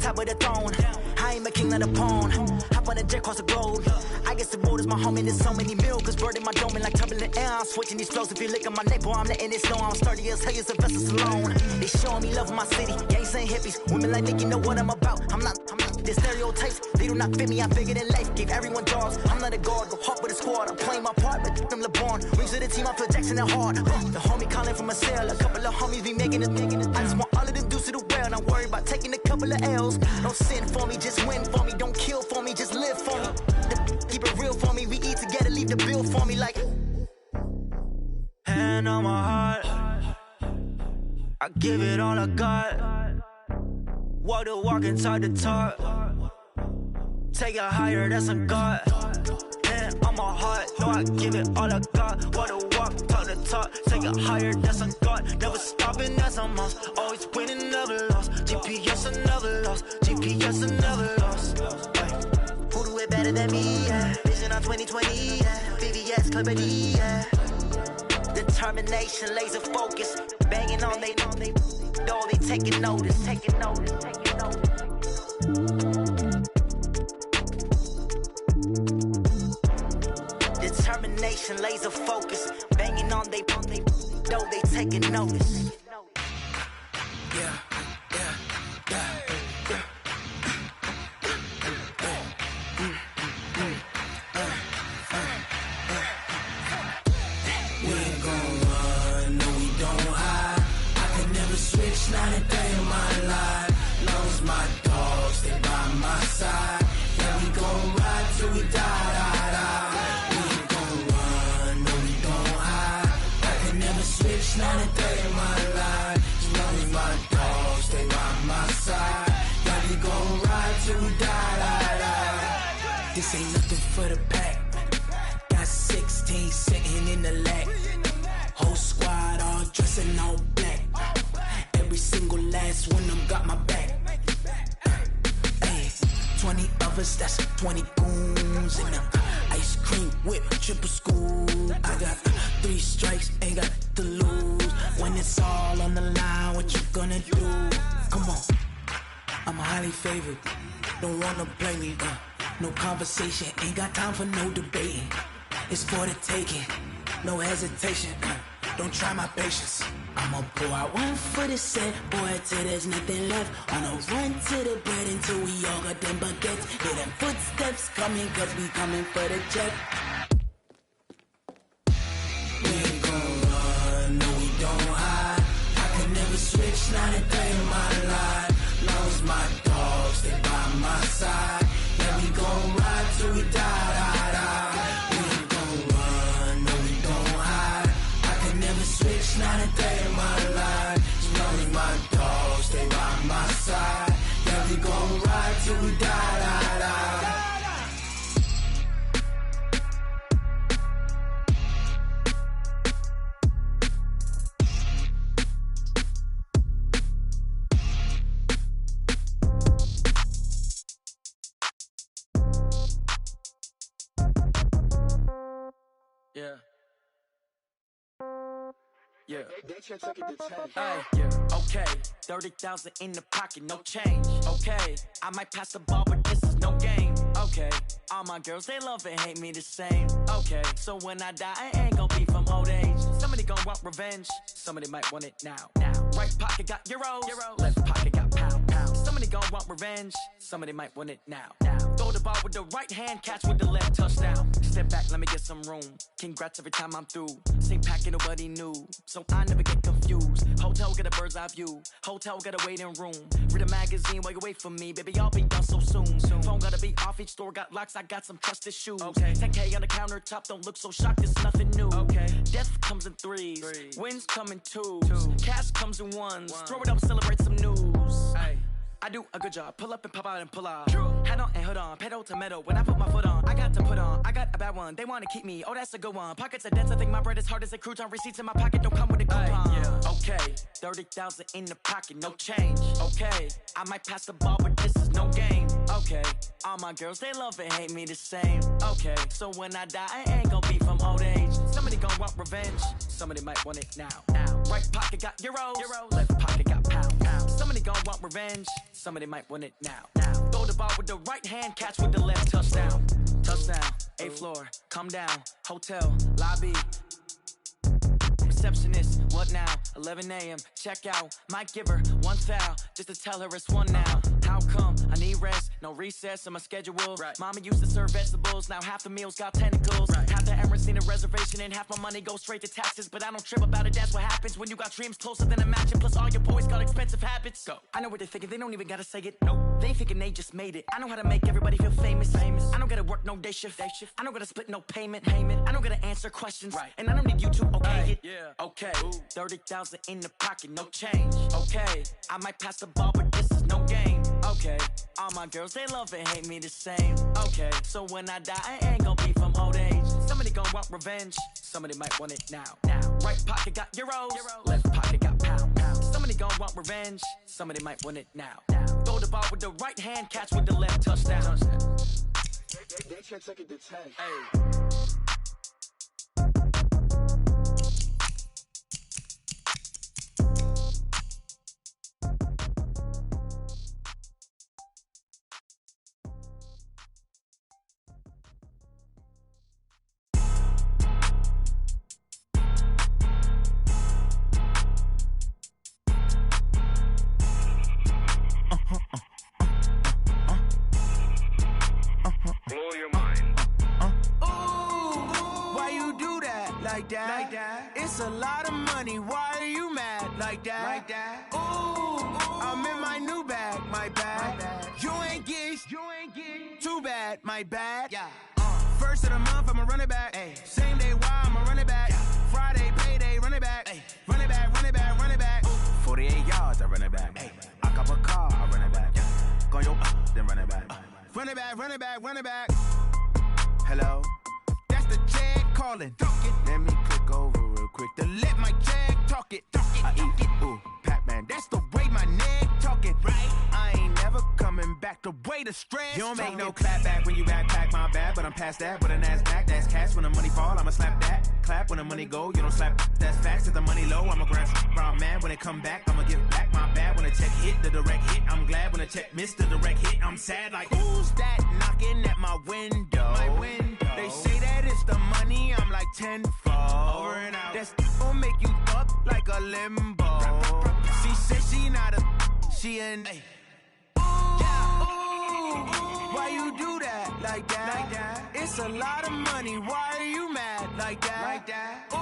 top of the throne. I ain't a king of the pawn. Hop on a jet across the globe. I guess the road is my home and there's so many miracles. Bird in my dome and like turbulent air. I'm switching these flows. If you look at my neck, boy, I'm letting it slow. I'm sturdy as hell, as a vessel alone. They showing me love in my city. Gangsta and hippies. Women like Nick, you know what I'm about. I'm not. The stereotypes, they do not fit me. I figured in life, gave everyone jobs. I'm not a guard, go hard with a squad. I'm playing my part, but I'm LeBron. Rings to the team, I feel Jackson and hard. The homie calling from a cell. A couple of homies be making it. I just want all of them dudes to the well. Not worry about taking a couple of L's. Don't sin for me, just win for me. Don't kill for me, just live for me. Keep it real for me. We eat together, leave the bill for me like. Hand on my heart, I give it all I got. Walk the walk and talk the talk. Take it higher, that's a God. Hand on my heart, no, I give it all I got. Walk the walk, talk the talk. Take it higher, that's a God. Never stopping, that's a must. Always winning, never lost. GPS, I never lost. GPS, I never lost. Who do it better than me? Yeah. Vision on 2020. Yeah. VVS, Clarity. Yeah. Determination, laser focus. Banging on they know they taking notice, taking notice, taking notice. Determination, laser focus. Banging on they know they taking notice. Yeah, yeah, yeah. Not a day in my life. Lost my dogs, they by my side. Yeah, we gon' ride till we die, die, die. We ain't gon' run, no, we gon' hide. I can never switch, not a day in my life. As long as my dogs, they by my side. Yeah, we gon' ride till we die, die, die. This ain't nothing for the pack. Got 16 sitting in the lag. Whole squad all dressing all black. Every single last one of them got my back. Ay, 20 of us, that's 20 goons. And ice cream whip, triple school. I got 3 strikes, ain't got to lose. When it's all on the line, what you gonna do? Come on, I'm highly favored. Don't wanna play me, no conversation. Ain't got time for no debating. It's for the taking, no hesitation. Don't try my patience. I'ma pour out one for the set, boy, till there's nothing left. On a run to the bread until we all got them baguettes. Hear them footsteps coming, cause we coming for the check. We ain't gon' run, no, we don't hide. I can never switch, not a day in my life. Lost my dogs, they by my side. Yeah, we gon' ride till we die, die, die. We ain't gon' run, no, we don't hide. I can never switch, not a day in my life. As long as my dogs stay by my side. Yeah, we gon' ride till we die, die, die. Yeah. Yeah. Yeah. Okay. 30,000 in the pocket, no change. Okay. I might pass the ball, but this is no game. Okay. All my girls, they love and hate me the same. Okay. So when I die, I ain't gon' be from old age. Somebody gon' want revenge. Somebody might want it now. Right pocket got euros. Left pocket got pounds. Somebody gon' want revenge. Somebody might want it now. Throw the ball with the right hand, catch with the left, touchdown. Step back, let me get some room. Congrats every time I'm through. Same packet, nobody knew. So I never get confused. Hotel get a bird's eye view. Hotel got a waiting room. Read a magazine while you wait for me. Baby, I'll be done so soon. Phone gotta be off, each store got locks. I got some trusted shoes. 10K on the countertop, don't look so shocked, it's nothing new. Death comes in threes. Wins come in twos. Cash comes in ones. Throw it up, celebrate some news. I do a good job. Pull up and pop out and pull out. Head on and hood on. Pedal to metal. When I put my foot on, I got to put on. I got a bad one. They want to keep me. Oh, that's a good one. Pockets are dense. I think my bread is hard as a crouton. Receipts in my pocket don't come with a coupon. Okay. 30,000 in the pocket. No change. Okay. I might pass the ball, but this is no game. Okay. All my girls, they love and hate me the same. Okay. So when I die, I ain't gonna be from old age. Somebody gon' want revenge. Somebody might want it now. Right pocket got euros. Left pocket got pounds. Somebody gon' want revenge. Somebody might want it now. Throw the ball with the right hand, catch with the left. Touchdown. Touchdown. 8th floor. Come down. Hotel. Lobby. Receptionist, what now? 11 a.m. Check out. Might give her one foul just to tell her it's one now. How come? I need rest, no recess in my schedule. Right. Mama used to serve vegetables, now half the meals got tentacles. Right. Half the Emirates need a reservation and half my money goes straight to taxes. But I don't trip about it, that's what happens when you got dreams closer than a matching. Plus all your boys got expensive habits. Go. I know what they're thinking, they don't even gotta say it. Nope. They thinking they just made it. I know how to make everybody feel famous. I don't gotta work no day shift. I don't gotta split no payment. I don't gotta answer questions. Right. And I don't need you to okay it. Yeah. Okay, 30,000 in the pocket, no change. Okay, I might pass the ball, but this is no game. Okay, all my girls, they love and hate me the same. Okay, so when I die, I ain't gon' be from old age. Somebody gon' want revenge, somebody might want it now. Right pocket got euros, left pocket got pounds. Somebody gon' want revenge, somebody might want it now. Throw the ball with the right hand, catch with the left. Touchdown. They check second to 10. Hey. Blow your mind. Why you do that like that? It's a lot of money. Why are you mad like that? Ooh, I'm in my new bag, my bad. You ain't get too bad, my bad. Yeah. First of the month, I'ma run it back. Same day, why I'ma run it back. Friday, payday, run it back. Run it back, run it back, run it back. 48 yards, I run it back. I cop a car, I run it back. Go yo, then run it back. Run it back, run it back, run it back. Hello? That's the jag calling. Let me click over real quick to let my jag talk it. I eat it, ooh, Pac-Man. That's the way my neck talking. Right? I ain't never coming back the way the stress. You don't make no clap back when you backpack, my bad. But I'm past that with a NASDAQ. That's cash when the money fall, I'ma slap that. Clap when the money go, you don't slap. That's facts. If the money low, I'ma grab brown man. When it come back, I'ma give back my bad. When the check hit, the direct hit. I'm glad when the check missed the direct hit. I'm sad like, who's that knocking at my window? They say that it's the money, I'm like tenfold. Over and out. That's gon' make you up like a limbo. She said she not a, she an. Why you do that like that? It's a lot of money. Why are you mad like that? Ooh,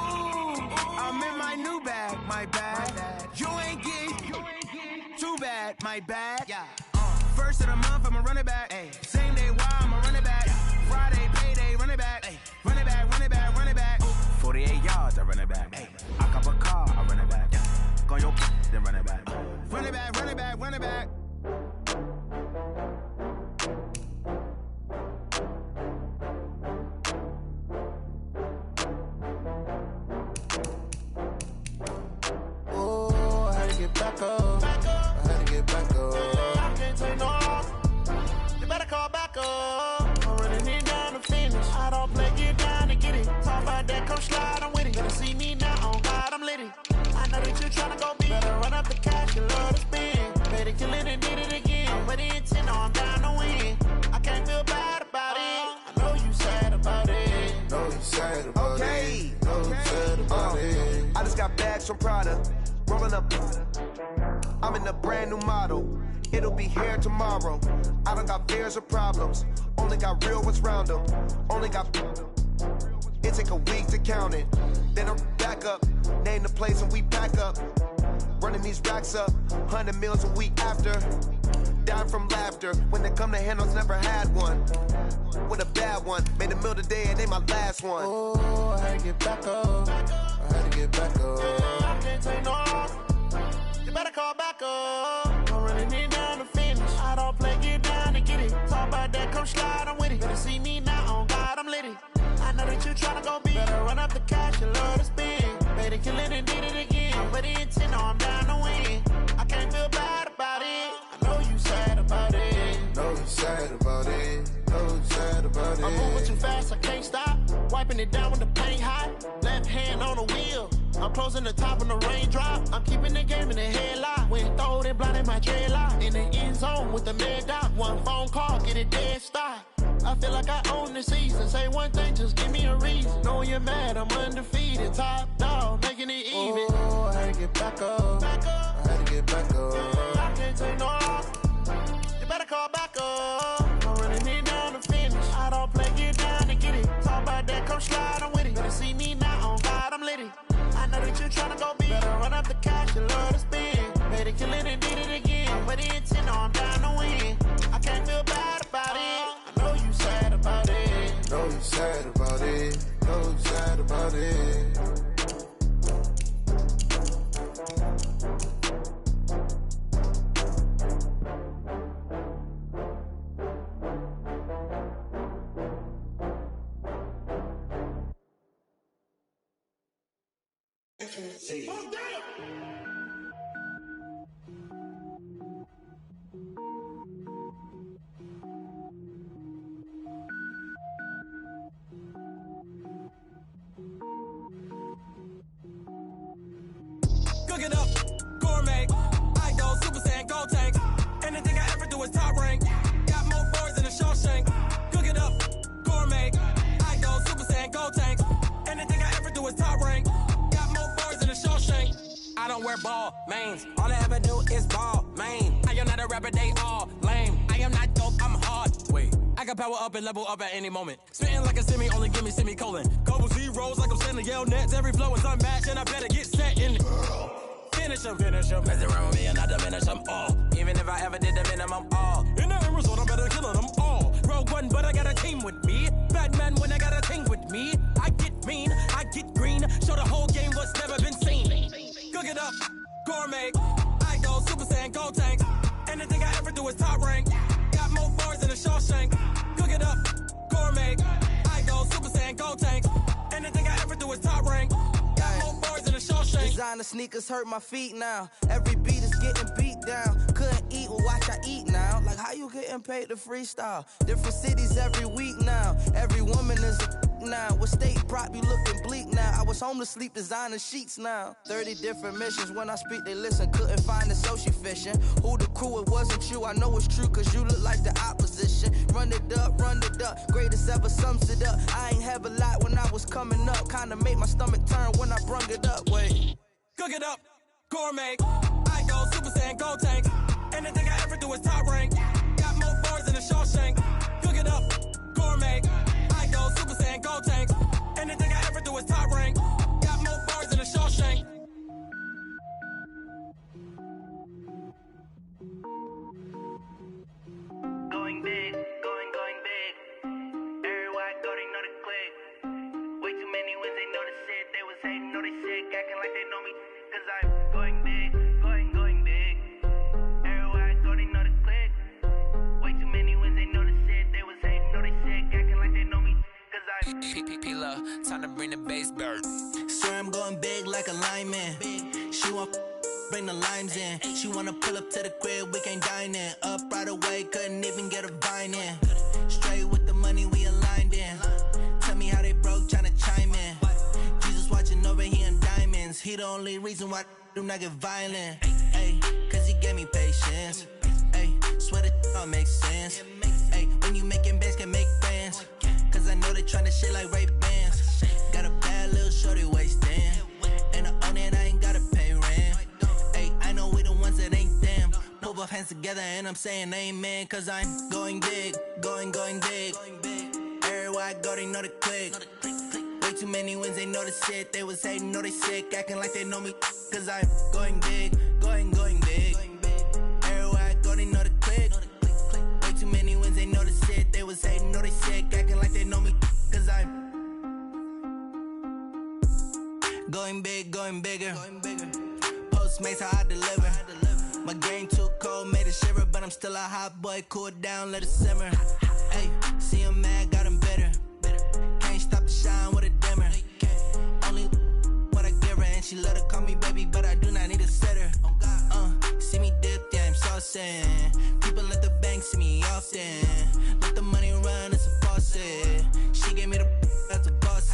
I'm in my new bag, my bad. You ain't get too bad, my bad. Yeah. First of the month, I'ma run it back. Same day, why I'ma run it back. Friday, payday, run it back. Run it back, run it back, run it back. 48 yards, I run it back. I cop a car, I run it back. Go yo, then run it back. Run it back, run it back, run it back. Oh, I had to get back up. I had to get back up. I can't take no loss. You better call back up. I'm running it down to finish. I don't play, get down to get it. Talk about that, come slide, I'm with it. Better see me now, on God, I'm lit it. I know that you're tryna go big. Better run up the cash, you love to spend. Better kill it and did it again. I'm with the intent, I'm down to win. I can't feel bad about it. I know you sad about it. Know you sad about it. Know you sad about it. I just got bags from Prada. Rolling up. I'm in a brand new model. It'll be here tomorrow. I don't got fears or problems. Only got real ones round them. Only got. It take a week to count it. Then I'm back up. Name the place and we back up. Running these racks up. 100 meals a week after. Down from laughter. When they come to handles, never had one. With a bad one. Made a meal today and they my last one. Oh, I had to get back up. I had to get back up. I can't take no loss. You better call back up. I'm running it down to finish. I don't play, get down to get it. Talk about that, come slide, I'm with it. Better see me now, on God, I'm lit it. I know that you tryna go big. Better run up the cash, you love to spend. Better kill it and did it again. I'm with the intent, I'm down to win. I can't feel bad about it. I know you sad about it. Know you sad about it. Know you sad about it. I'm moving too fast, I can't stop. Wiping it down when the paint hot. Left hand on the wheel. I'm closing the top on the raindrop. I'm keeping the game in the headlock. When throwed and blinded my dreadlock. In the end zone with the mad dot. One phone call, get it dead stop. I feel like I own the season. Say one thing, just give me a reason. Knowing you're mad, I'm undefeated. Top dog, making it even. Oh, I had to get back up. I had to get back up. I can't take no loss. You better call back up. I'm running it down to finish. I don't play, get down to get it. Talk about that, come slide, I'm with it. Better see me now, on God, I'm litty. I know that you're tryna go big. Better run up the cash, you love to spend. Made it, kill it, and did it again. But the intent, I'm down to win. I can't feel bad about it. I know you sad about it. Know you sad about it. Know you sad about it. Cook it up, gourmet. I go Super Saiyan, gold tank. Anything I ever do is top rank. Got more boys than a Shawshank. Cook it up, gourmet. I go Super Saiyan, gold tank. Anything I ever do is top rank. Got more boys than a Shawshank. I don't wear ball mains. All I ever do is ball main. I am not a rapper, they all lame. I am not dope, I'm hard. Wait, I can power up and level up at any moment. Spitting like a semi, only give me semicolon. Couple zeros like I'm sending yell nets. Every flow is unmatched and I better get set in. Finish them. Mess around with me and I diminish them all. Even if I ever did the minimum all. In the end result, I'm better killing them all. Rogue One, but I got a team with me. Batman when I got a team with me. I get mean, I get green. Show the whole game what's never been seen. Cook it up, gourmet. I go Super Saiyan, gold tank. Anything I ever do is top rank. Got more bars than a Shawshank. Cook it up, gourmet. I go Super Saiyan, gold tank. Anything I ever do is top rank. Got more bars than a Shawshank. Designer sneakers hurt my feet now. Every beat is getting beat down. Couldn't eat, well watch I eat now. Like how you getting paid to freestyle? Different cities every week now. Every woman is a now. With state prop, you looking bleak now. I was home to sleep, designer sheets now. 30 different missions. When I speak, they listen. Couldn't find it, so she fishing. Who the crew? It wasn't you. I know it's true, cause you look like the opposition. Run it up. Greatest ever sums it up. I ain't have a lot when I was coming up. Kinda made my stomach turn when I brung it up. Wait. Cook it up, gourmet. I go Super Saiyan, gold tank. Anything I ever do is top rank. Got more bars than a Shawshank. Cook it up, gourmet. I go Super Saiyan, gold tank. Anything I ever do is top rank. Got more bars than a Shawshank. Going big, going big. Everywhere I go, they know the click. Way too many wins, they know the shit. They was hating, know they sick, acting like they know me. Cause I'm going big, going big. Everywhere I go, they know the click. Way too many wins, they know the shit. They was hating, know they sick, acting like they know me. Cause I'm P-P-P-Love, time to bring the bass bird. Swear I'm going big like a lineman. She want bring the limes in. She wanna pull up to the crib, we can't dine in. Up right away, couldn't even get a vine in. Straight with the money we aligned in. Tell me how they broke, tryna chime in. Jesus watching over here in diamonds. He the only reason why do not get violent. Ay, cause he gave me patience. Ay, swear that all makes sense. Ay, when you making bands, can make friends. Cause I know they tryna shit like Ray Bans. Got a bad little shorty wasting. And I own it, I ain't gotta pay rent. Ay, I know we the ones that ain't them. Pull both hands together and I'm saying amen. Cause I'm going big, going big. Everywhere I go, they know the click. Way too many wins, they know the shit. They was hating, know they sick, acting like they know me. Cause I'm going big, going big. Everywhere I go, they know the click. Way too many wins, they know the shit. They was hating, know they sick, acting like they know me. Cause I'm going big, going bigger. Postmates, how I deliver. My game too cold, made it shiver. But I'm still a hot boy, cool down, let it simmer. Hey, see him mad, got him bitter. Can't stop the shine with a dimmer. Only what I give her, and she let her call me baby, but I do not need a sitter. See me dip, yeah, I'm saucing. People at the bank see me often. Let the money run, it's a faucet. She gave me the that's a boss.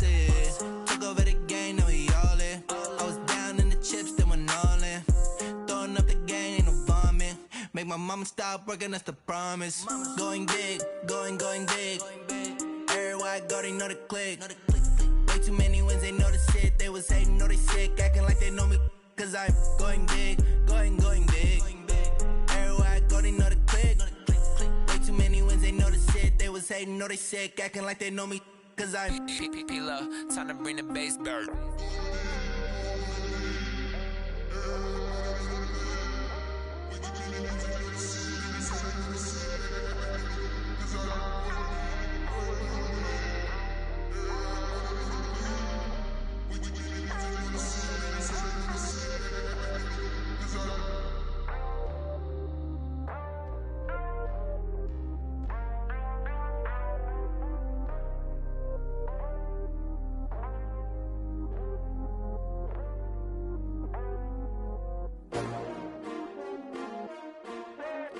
I'ma stop working, that's the promise. Going big, going big. Everywhere I go, they know the click. Way too many wins, they know the shit. They was hating, know they sick, acting like they know me. Cause I'm going big, going big. Everywhere I go, they know the click. Way too many wins, they know the shit. They was hating, know they sick, acting like they know me. Cause I'm P-Lo, time to bring the bass bird.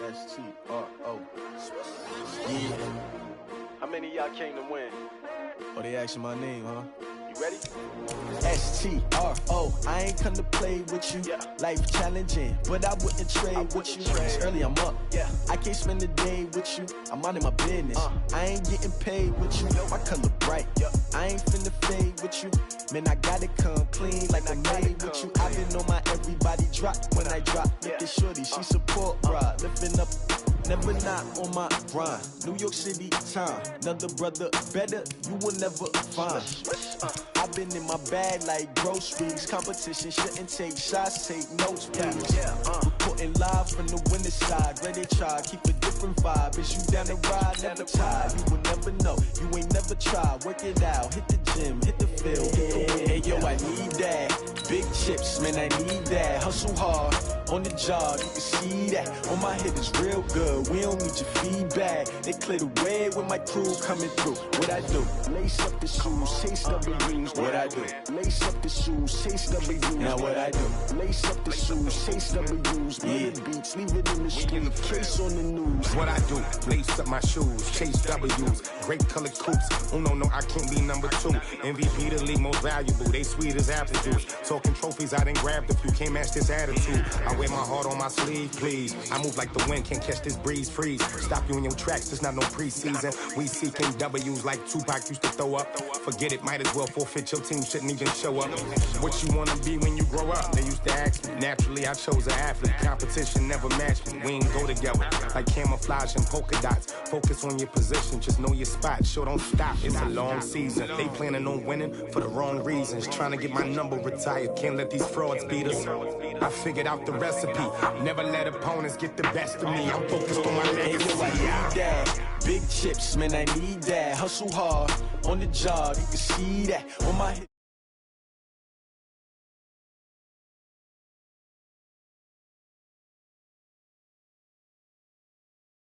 S-T-R-O. Yeah. How many of y'all came to win? Oh, they asking my name, huh? You ready? S-T-R-O. I ain't come to play with you. Life challenging, but I wouldn't trade with you. It's early, I'm up. I can't spend the day with you. I'm out of my business. I ain't getting paid with you. My color bright. I ain't finna fade with you. Man, I gotta come clean like I made with you. I've been on my everybody drop when I drop. Look at shorty, she support ride. Lifting up, never not on my grind. New York City time, another brother better, you will never find. I've been in my bag like groceries. Competition shouldn't take shots, take notes, please. Reporting live from the winter side. Ready to try, keep a different vibe. Is you down the ride, never tired. You will never know, you ain't never tried. Work it out, hit the gym, hit the field. Hey yo, I need that. Big chips, man, I need that. Hustle hard, on the job, you can see that. On my head is real good, we don't need your feedback. They clear the way with my crew coming through. What I do? Lace up the shoes, chase W's. What I do? Lace up the shoes, chase W's. Now what I do? Lace up the shoes, chase W's. Bring the beats, leave it in the street, case on the news. What I do? Lace up my shoes, chase W's. Great colored coops. Oh no, I can't be number 2. MVP the league most valuable. They sweet as apple juice. Talking trophies, I done grabbed a few. Can't match this attitude. I wear my heart on my sleeve, please. I move like the wind, can't catch this breeze, freeze. Stop you in your tracks, there's not no preseason. We seeking W's like Tupac used to throw up. Forget it, might as well forfeit, your team shouldn't even show up. What you wanna be when you grow up? They used to ask me. Naturally, I chose an athlete. Competition never matched me. We ain't go together. Like camouflage and polka dots. Focus on your position, just know your spot. Sure, don't stop, it's a long season. They planning on winning for the wrong reasons. Trying to get my number retired, can't let these frauds beat us. I figured out the recipe. Never let opponents get the best of me. I'm focused on my legacy. Hey, yo, I need that. Big chips, man, I need that. Hustle hard, on the job, you can see that. On my